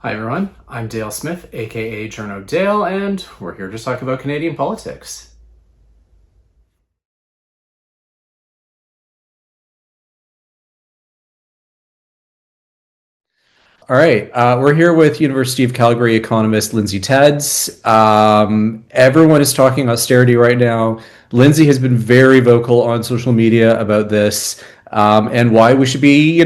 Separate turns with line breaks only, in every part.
Hi everyone, I'm Dale Smith, aka Journo Dale, and we're here to talk about Canadian politics. All right, we're here with University of Calgary economist Lindsay Tedds. Everyone is talking austerity right now. Lindsay has been very vocal on social media about this and why we should be,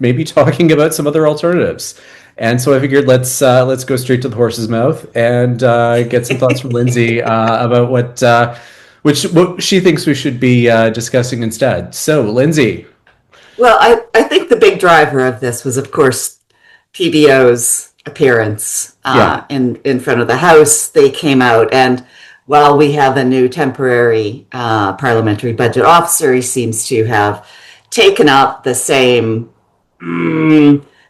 maybe talking about some other alternatives. And so I figured let's go straight to the horse's mouth and get some thoughts from Lindsay about what she thinks we should be discussing instead. So, Lindsay.
Well, I think the big driver of this was, of course, PBO's appearance
Yeah.
in front of the House. They came out, and while we have a new temporary parliamentary budget officer, he seems to have taken up the same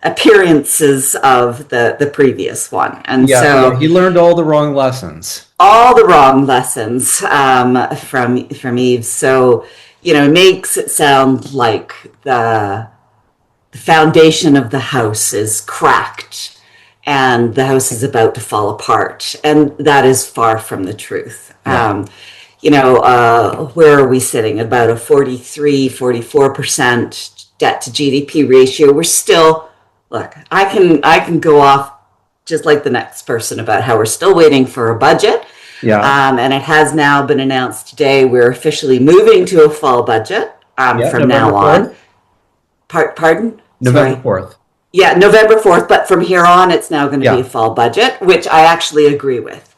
appearances of the previous one. And
Yeah,
so
he learned all the wrong lessons.
all the wrong lessons from Eve. So, it makes it sound like the foundation of the house is cracked and the house is about to fall apart. And that is far from the truth.
Yeah.
Where are we sitting? About a 44% debt to GDP ratio. We're still, look, I can go off just like the next person about how we're still waiting for a budget.
Yeah.
And it has now been announced today we're officially moving to a fall budget
Yeah,
from
November
now on.
4th.
Pardon?
November
Sorry.
4th.
Yeah, November 4th, but from here on, it's now going to be a
Yeah.
fall budget, which I actually agree with,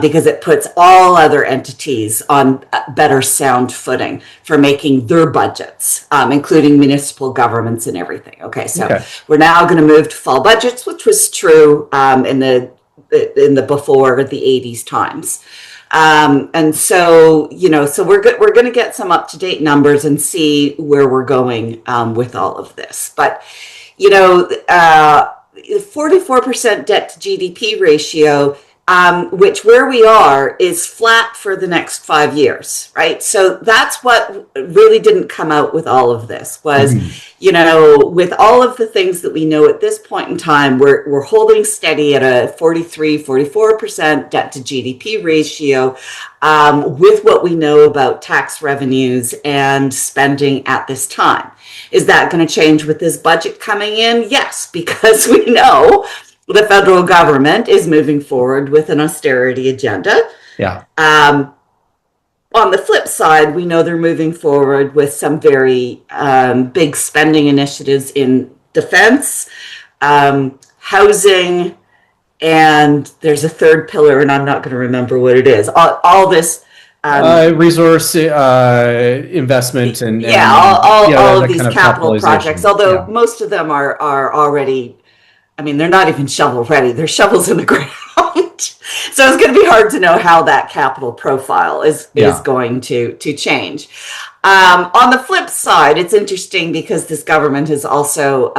because it puts all other entities on better sound footing for making their budgets, including municipal governments and everything. Okay, so
Okay.
we're now going to move to fall budgets, which was true in the before the 80s times. And so, so we're good. We're going to get some up-to-date numbers and see where we're going with all of this. But, 44% debt to GDP ratio, which where we are is flat for the next 5 years, right? So that's what really didn't come out with all of this was, with all of the things that we know at this point in time, we're holding steady at a 44% debt to GDP ratio with what we know about tax revenues and spending at this time. Is that going to change with this budget coming in? Yes, because we know the federal government is moving forward with an austerity agenda.
Yeah.
On the flip side, we know they're moving forward with some very big spending initiatives in defense, housing, and there's a third pillar, and I'm not going to remember what it is. All this.
Resource investment and
Yeah, all of
that
these
kind of
capital projects,
capitalization.
although
Yeah.
most of them are already, I mean, they're not even shovel ready. They're shovels in the ground. So it's going to be hard to know how that capital profile is
Yeah.
going to change. On the flip side, it's interesting because this government has also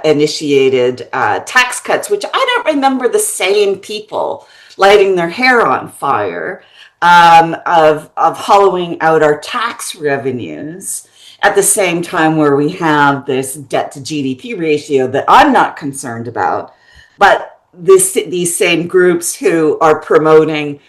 initiated tax cuts, which I don't remember the same people lighting their hair on fire of hollowing out our tax revenues at the same time where we have this debt to GDP ratio that I'm not concerned about, but these same groups who are promoting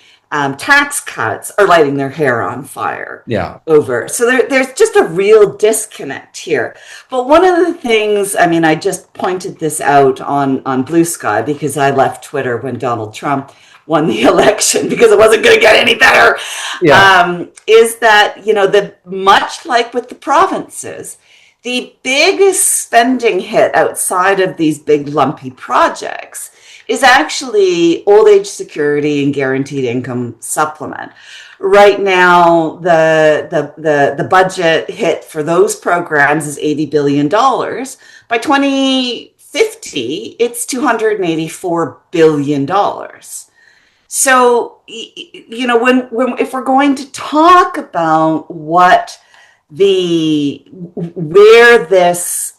tax cuts are lighting their hair on fire
Yeah.
over. So there's just a real disconnect here. But one of the things, I mean, I just pointed this out on Bluesky because I left Twitter when Donald Trump won the election because it wasn't going to get any better,
Yeah.
is that, the much like with the provinces, the biggest spending hit outside of these big lumpy projects is actually old age security and guaranteed income supplement. Right now, the budget hit for those programs is $80 billion. By 2050, it's $284 billion. So, when if we're going to talk about where this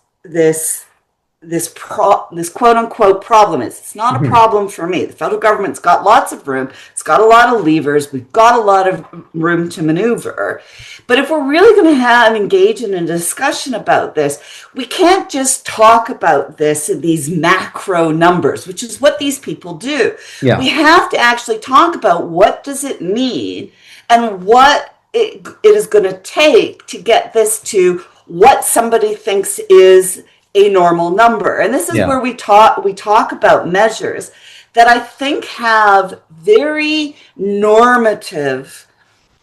this quote unquote problem is. It's not a
Mhm.
problem for me. The federal government's got lots of room. It's got a lot of levers. We've got a lot of room to maneuver. But if we're really going to engage in a discussion about this, we can't just talk about this in these macro numbers, which is what these people do. We
Yeah.
have to actually talk about what does it mean and what it is going to take to get this to what somebody thinks is a normal number. And this is where
Yeah.
we talk about measures that I think have very normative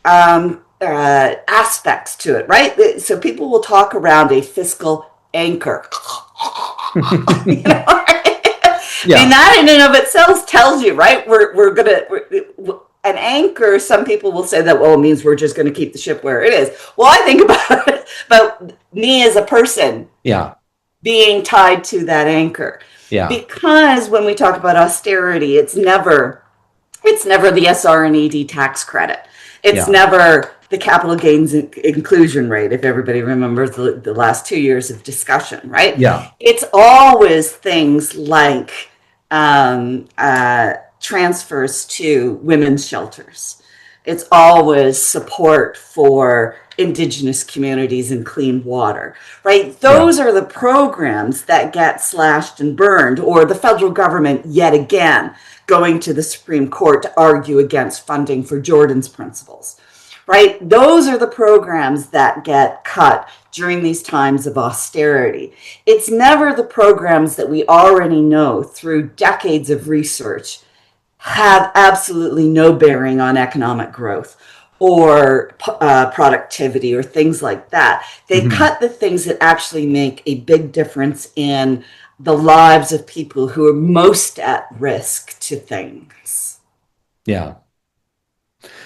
aspects to it, right? So people will talk around a fiscal anchor. You know, I mean,
Yeah.
that in and of itself tells you, right? An anchor, some people will say that, well, it means we're just going to keep the ship where it is. Well, I think about it, about me as a person
Yeah.
being tied to that anchor.
Yeah.
Because when we talk about austerity, it's never the SR&ED tax credit. It's
Yeah.
never the capital gains inclusion rate, if everybody remembers the last 2 years of discussion, right?
Yeah.
It's always things like transfers to women's shelters. It's always support for indigenous communities and clean water, right?
Yeah.
Those are the programs that get slashed and burned, or the federal government yet again going to the Supreme Court to argue against funding for Jordan's principles, right? Those are the programs that get cut during these times of austerity. It's never the programs that we already know through decades of research have absolutely no bearing on economic growth or productivity or things like that. They
Mhm.
cut the things that actually make a big difference in the lives of people who are most at risk to things.
Yeah.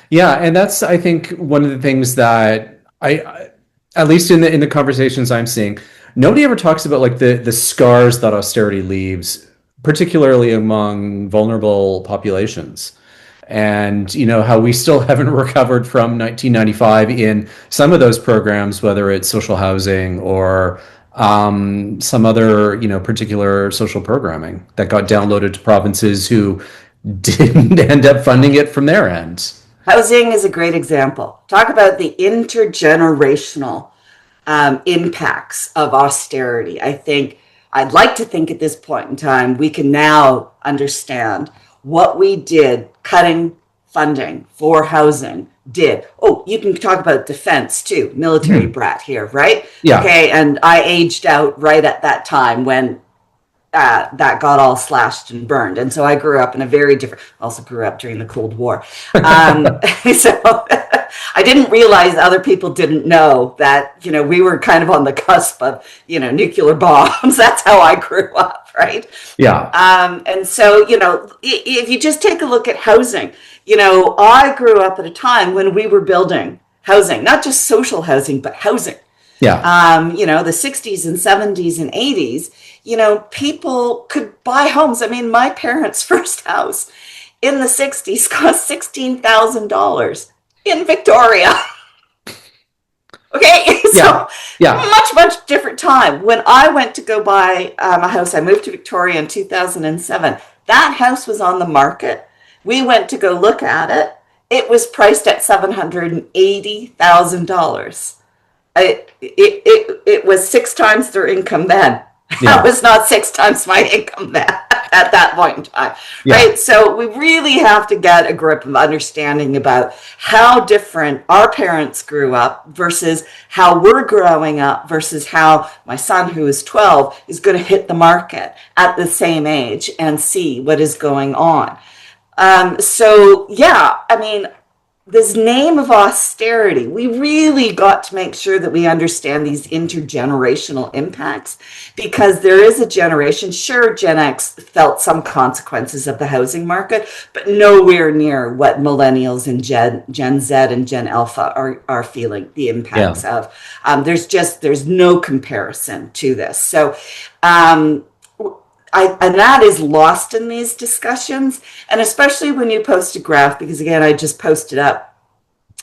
Yeah, and that's I think one of the things that at least in the conversations I'm seeing, nobody ever talks about like the scars that austerity leaves, particularly among vulnerable populations. And how we still haven't recovered from 1995 in some of those programs, whether it's social housing or some other particular social programming that got downloaded to provinces who didn't end up funding it from their end.
Housing is a great example. Talk about the intergenerational impacts of austerity. I'd like to think at this point in time, we can now understand what we did cutting funding for housing did. Oh, you can talk about defense too, military
Mhm.
brat here, right?
Yeah.
Okay, and I aged out right at that time when that got all slashed and burned. And so I grew up in a very different, also grew up during the Cold War. So I didn't realize other people didn't know that, we were kind of on the cusp of, nuclear bombs. That's how I grew up, right?
Yeah.
And so, if you just take a look at housing, I grew up at a time when we were building housing, not just social housing, but housing.
Yeah.
The 60s and 70s and 80s, people could buy homes. I mean, my parents' first house in the 60s cost $16,000 in Victoria. Okay,
Yeah.
so
Yeah.
much different time. When I went to go buy a house, I moved to Victoria in 2007. That house was on the market. We went to go look at it. It was priced at $780,000. It was 6 times their income then. That
Yeah.
was not 6 times my income then at that point in time,
Yeah.
right? So we really have to get a grip of understanding about how different our parents grew up versus how we're growing up versus how my son, who is 12, is going to hit the market at the same age and see what is going on. So yeah, I mean, this name of austerity, we really got to make sure that we understand these intergenerational impacts, because there is a generation, sure, Gen X felt some consequences of the housing market, but nowhere near what millennials and Gen Z and Gen Alpha are feeling the
Yeah.
impacts of. There's no comparison to this. So, um, and that is lost in these discussions, and especially when you post a graph, because again, I just posted up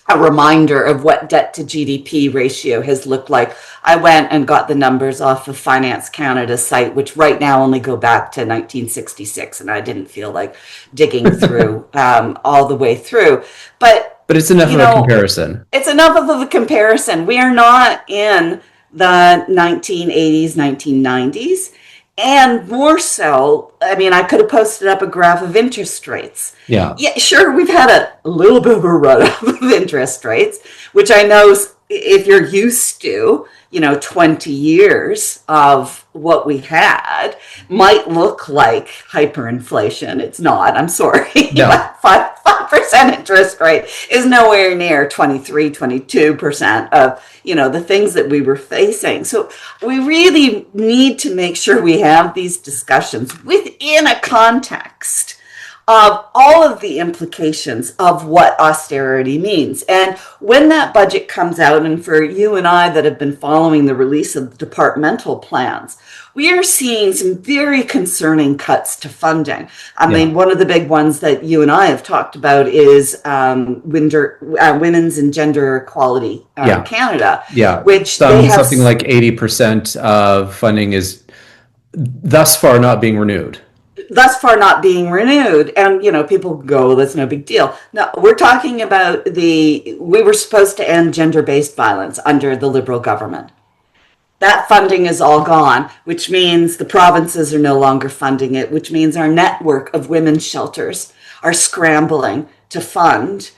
a reminder of what debt to GDP ratio has looked like. I went and got the numbers off of Finance Canada's site, which right now only go back to 1966, and I didn't feel like digging through all the way through.
But it's enough of a comparison.
It's enough of a comparison. We are not in the 1980s, 1990s. And more so, I mean, I could have posted up a graph of interest rates.
Yeah.
Yeah, sure, we've had a little bit of a run-up of interest rates, which I know if you're used to, 20 years of what we had might look like hyperinflation. It's not, I'm sorry.
No.
5% interest rate is nowhere near 23, 22% of, the things that we were facing. So we really need to make sure we have these discussions within a context of all of the implications of what austerity means. And when that budget comes out, and for you and I that have been following the release of the departmental plans, we are seeing some very concerning cuts to funding. I mean, one of the big ones that you and I have talked about is Women's and Gender Equality Canada.
Yeah,
which
something like 80% of funding is thus far not being renewed. And people go, that's no big deal. No, we're talking about we were supposed to end gender-based violence under the Liberal government. That funding is all gone, which means the provinces are no longer funding it, which means our network of women's shelters are scrambling to fund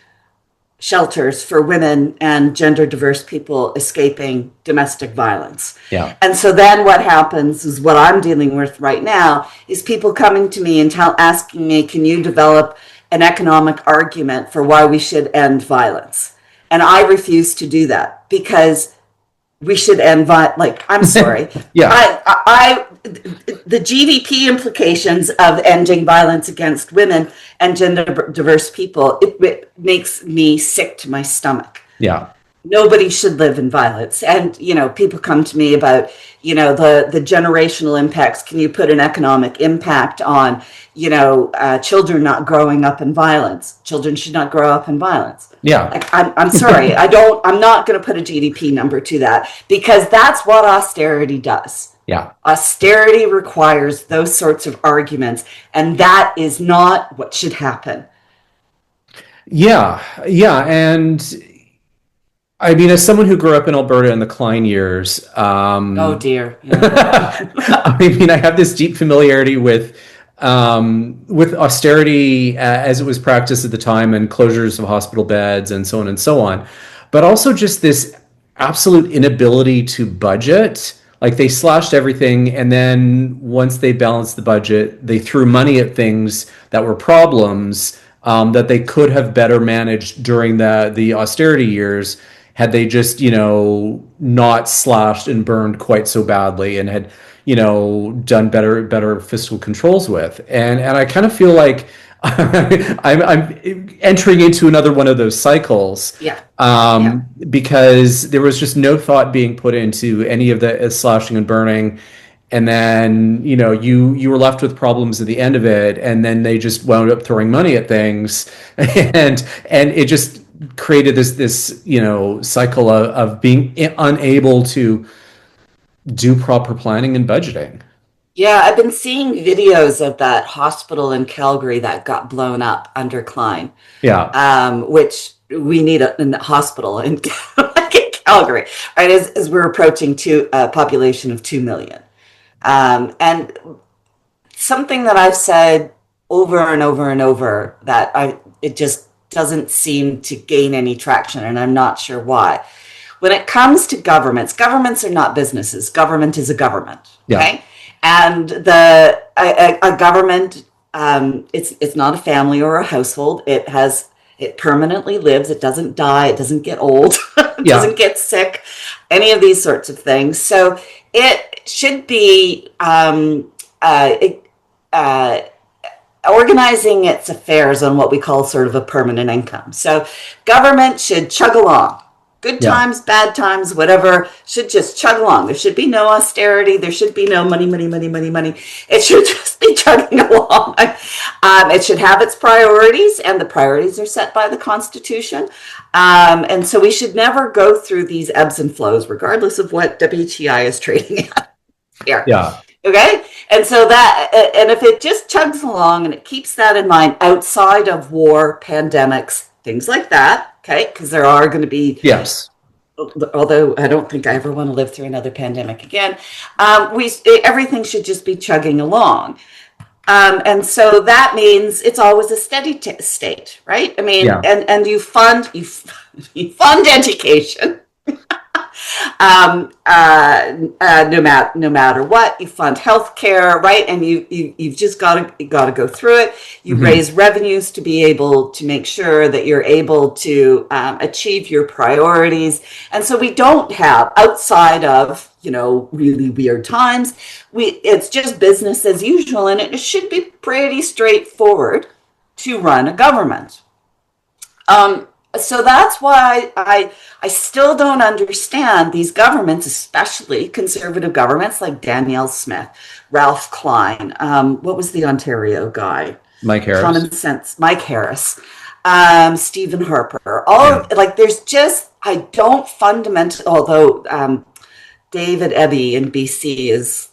shelters for women and gender diverse people escaping domestic violence. Yeah.
And so then what happens is what I'm dealing with right now is people coming to me and asking me, can you develop an economic argument for why we should end violence? And I refuse to do that because we should end I'm sorry.
Yeah.
The GDP implications of ending violence against women and gender diverse people, it makes me sick to my stomach.
Yeah.
Nobody should live in violence. And, people come to me about, the generational impacts. Can you put an economic impact on, children not growing up in violence? Children should not grow up in violence.
Yeah.
I'm sorry. I'm not going to put a GDP number to that because that's what austerity does.
Yeah.
Austerity requires those sorts of arguments, and that is not what should happen.
Yeah. Yeah. And I mean, as someone who grew up in Alberta in the Klein years,
oh dear. Yeah.
I mean, I have this deep familiarity with austerity as it was practiced at the time and closures of hospital beds and so on and so on, but also just this absolute inability to budget. Like they slashed everything, and then once they balanced the budget, they threw money at things that were problems that they could have better managed during the austerity years had they just, not slashed and burned quite so badly and had, done better fiscal controls with. And I kind of feel like I'm entering into another one of those cycles.
Yeah.
Because there was just no thought being put into any of the slashing and burning. And then, you were left with problems at the end of it. And then they just wound up throwing money at things. And it just created this cycle of being unable to do proper planning and budgeting.
Yeah, I've been seeing videos of that hospital in Calgary that got blown up under Klein.
Yeah.
Which we need a hospital in Calgary, right? As we're approaching a population of 2 million. And something that I've said over and over and over that it just doesn't seem to gain any traction, and I'm not sure why. When it comes to governments are not businesses. Government is a government. Okay.
Yeah.
And a government, it's not a family or a household. It permanently lives. It doesn't die. It doesn't get old. It doesn't get sick. Any of these sorts of things. So it should be organizing its affairs on what we call sort of a permanent income. So government should chug along. Good times, bad times, whatever, should just chug along. There should be no austerity. There should be no money. It should just be chugging along. It should have its priorities, and the priorities are set by the Constitution. And so we should never go through these ebbs and flows, regardless of what WTI is trading at here.
Yeah.
Okay. And so and if it just chugs along and it keeps that in mind outside of war, pandemics, things like that, okay, because there are going to be,
Yes.
although I don't think I ever want to live through another pandemic again, everything should just be chugging along. And so that means it's always a steady state, right? I mean,
Yeah.
and you fund education. No matter what, you fund healthcare, right? And you've just got to go through it. You raise revenues to be able to make sure that you're able to achieve your priorities. And so we don't have, outside of really weird times, it's just business as usual, and it should be pretty straightforward to run a government. So that's why I still don't understand these governments, especially conservative governments like Danielle Smith, Ralph Klein, what was the Ontario guy?
Mike Harris.
Common Sense, Mike Harris, Stephen Harper. There's just, I don't fundamentally, although David Eby in BC is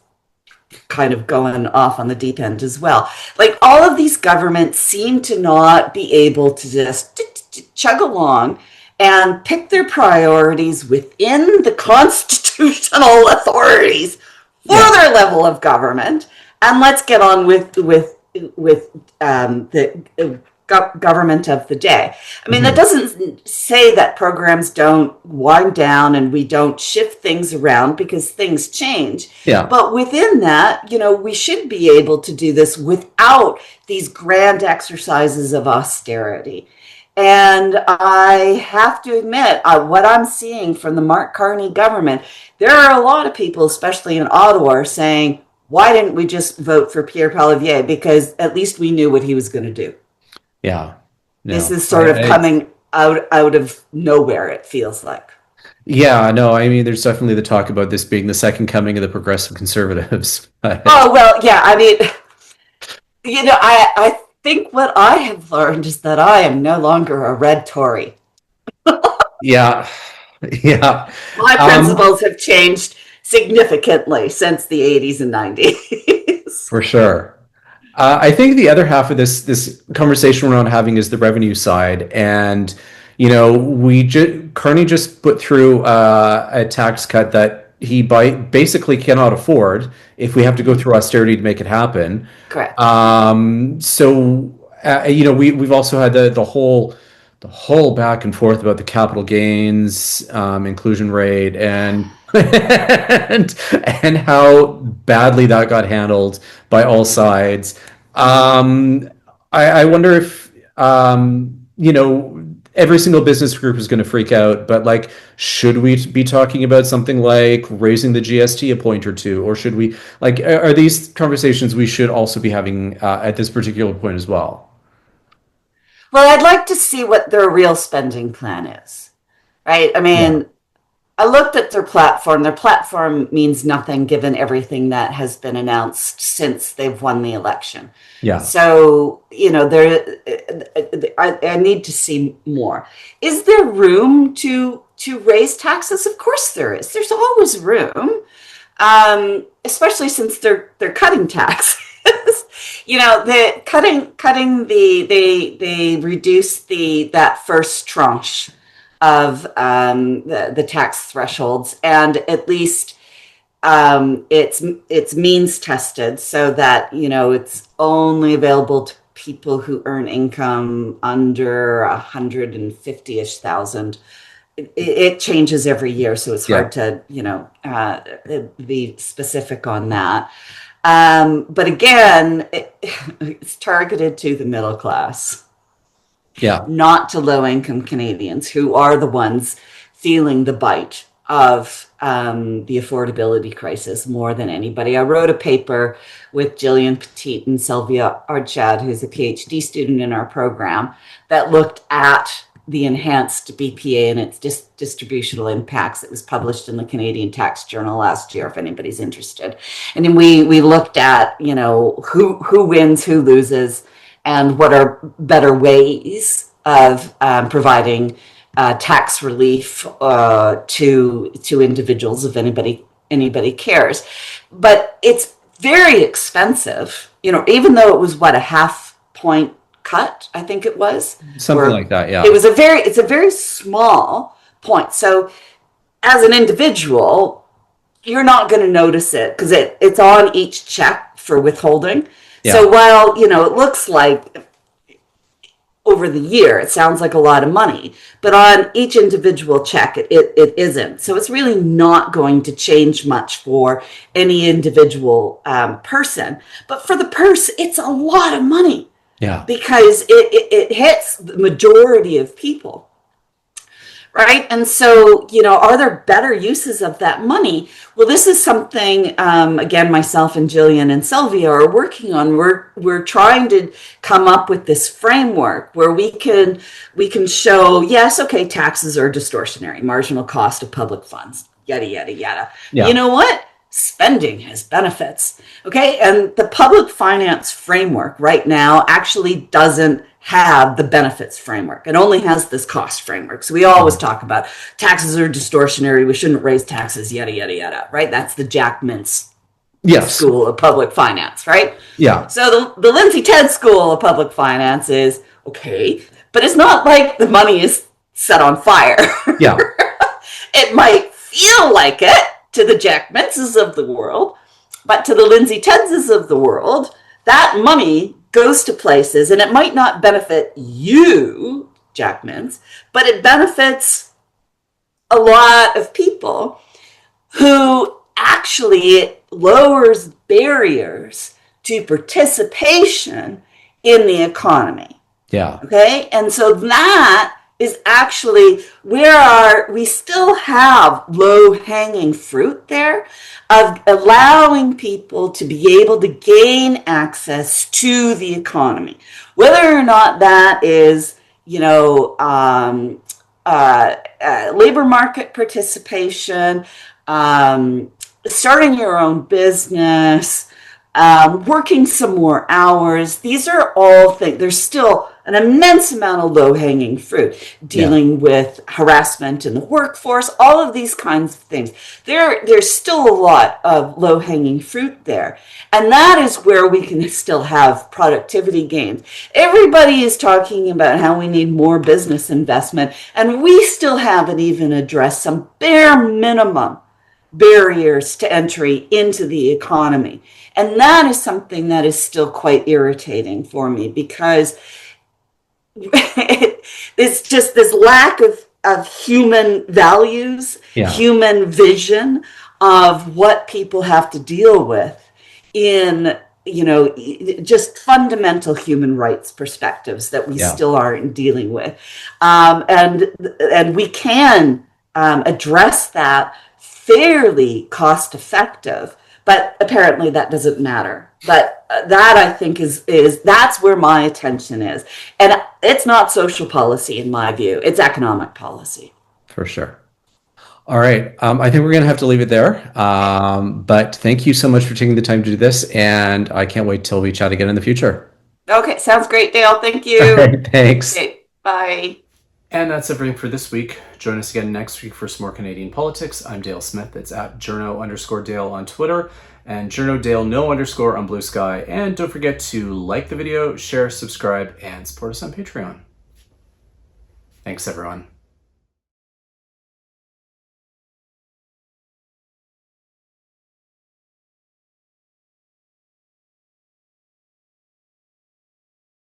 kind of going off on the deep end as well. Like, all of these governments seem to not be able to just chug along and pick their priorities within the constitutional authorities for their level of government, and let's get on with the government of the day. I mean, that doesn't say that programs don't wind down and we don't shift things around, because things change.
Yeah.
But within that, we should be able to do this without these grand exercises of austerity. And I have to admit, what I'm seeing from the Mark Carney government, there are a lot of people, especially in Ottawa, saying, why didn't we just vote for Pierre Poilievre? Because at least we knew what he was going to do.
Yeah. No,
this is sort of coming out of nowhere, it feels like.
Yeah, no, I mean, there's definitely the talk about this being the second coming of the progressive conservatives.
Oh, well, yeah, I mean, I think what I have learned is that I am no longer a red Tory.
Yeah.
My principles have changed significantly since the 80s and 90s.
For sure. I think the other half of this conversation we're having is the revenue side, and Carney just put through a tax cut that he basically cannot afford if we have to go through austerity to make it happen.
Correct.
We've also had the whole back and forth about the capital gains inclusion rate and and how badly that got handled by all sides. I wonder if every single business group is going to freak out, but should we be talking about something like raising the GST a point or two, or should we are these conversations we should also be having at this particular point as well?
Well, I'd like to see what their real spending plan is, right? I mean, I looked at their platform. Their platform means nothing given everything that has been announced since they've won the election.
Yeah.
So, I need to see more. Is there room to raise taxes? Of course there is. There's always room, especially since they're cutting taxes. They reduced that first tranche of the tax thresholds, and at least it's means tested, so that it's only available to people who earn income under 150-ish thousand. It changes every year, so it's hard to be specific on that. But again, it's targeted to the middle class.
Yeah.
Not to low-income Canadians, who are the ones feeling the bite of the affordability crisis more than anybody. I wrote a paper with Gillian Petit and Sylvia Archad, who's a PhD student in our program, that looked at the enhanced BPA and its distributional impacts. It was published in the Canadian Tax Journal last year, if anybody's interested. And then we looked at, who wins, who loses, and what are better ways of providing tax relief to individuals if anybody cares. But it's very expensive, even though it was a half point cut, I think it was.
Something like that, yeah.
It's a very small point. So as an individual, you're not going to notice it because it's on each check for withholding.
Yeah.
So while, it looks like over the year, it sounds like a lot of money, but on each individual check, it isn't. So it's really not going to change much for any individual person. But for the purse, it's a lot of money.
Yeah.
Because it hits the majority of people. Right. And so, are there better uses of that money? Well, this is something, again, myself and Jillian and Sylvia are working on. We're trying to come up with this framework where we can show, yes, okay, taxes are distortionary, marginal cost of public funds, yada, yada, yada.
Yeah.
You know what? Spending has benefits. Okay. And the public finance framework right now actually doesn't have the benefits framework. It only has this cost framework. So we always talk about taxes are distortionary. We shouldn't raise taxes, yada, yada, yada, right? That's the Jack Mintz School of Public Finance, right?
Yeah.
So the Lindsay Tedds School of Public Finance is okay, but it's not like the money is set on fire.
Yeah.
It might feel like it to the Jack Mintzes of the world, but to the Lindsay Teddses of the world, that money goes to places, and it might not benefit you, Jack Mintz, but it benefits a lot of people who actually it lowers barriers to participation in the economy.
Yeah.
Okay. And so that is actually where we still have low-hanging fruit there of allowing people to be able to gain access to the economy. Whether or not that is, labor market participation, starting your own business, working some more hours. These are all things. There's still an immense amount of low-hanging fruit, dealing with harassment in the workforce, all of these kinds of things. There's still a lot of low-hanging fruit there. And that is where we can still have productivity gains. Everybody is talking about how we need more business investment, and we still haven't even addressed some bare minimum barriers to entry into the economy. And that is something that is still quite irritating for me, because it's just this lack of human values, human vision of what people have to deal with in, just fundamental human rights perspectives that we still aren't dealing with. And we can address that fairly cost effective, but apparently that doesn't matter. But that, I think, is that's where my attention is. And it's not social policy in my view, it's economic policy.
For sure. All right. I think we're going to have to leave it there. But thank you so much for taking the time to do this. And I can't wait till we chat again in the future.
Okay. Sounds great, Dale. Thank you.
All right, thanks.
Okay, bye.
And that's everything for this week. Join us again next week for some more Canadian politics. I'm Dale Smith. It's at journo_Dale on Twitter and journodale_no on Bluesky. And don't forget to like the video, share, subscribe, and support us on Patreon. Thanks, everyone.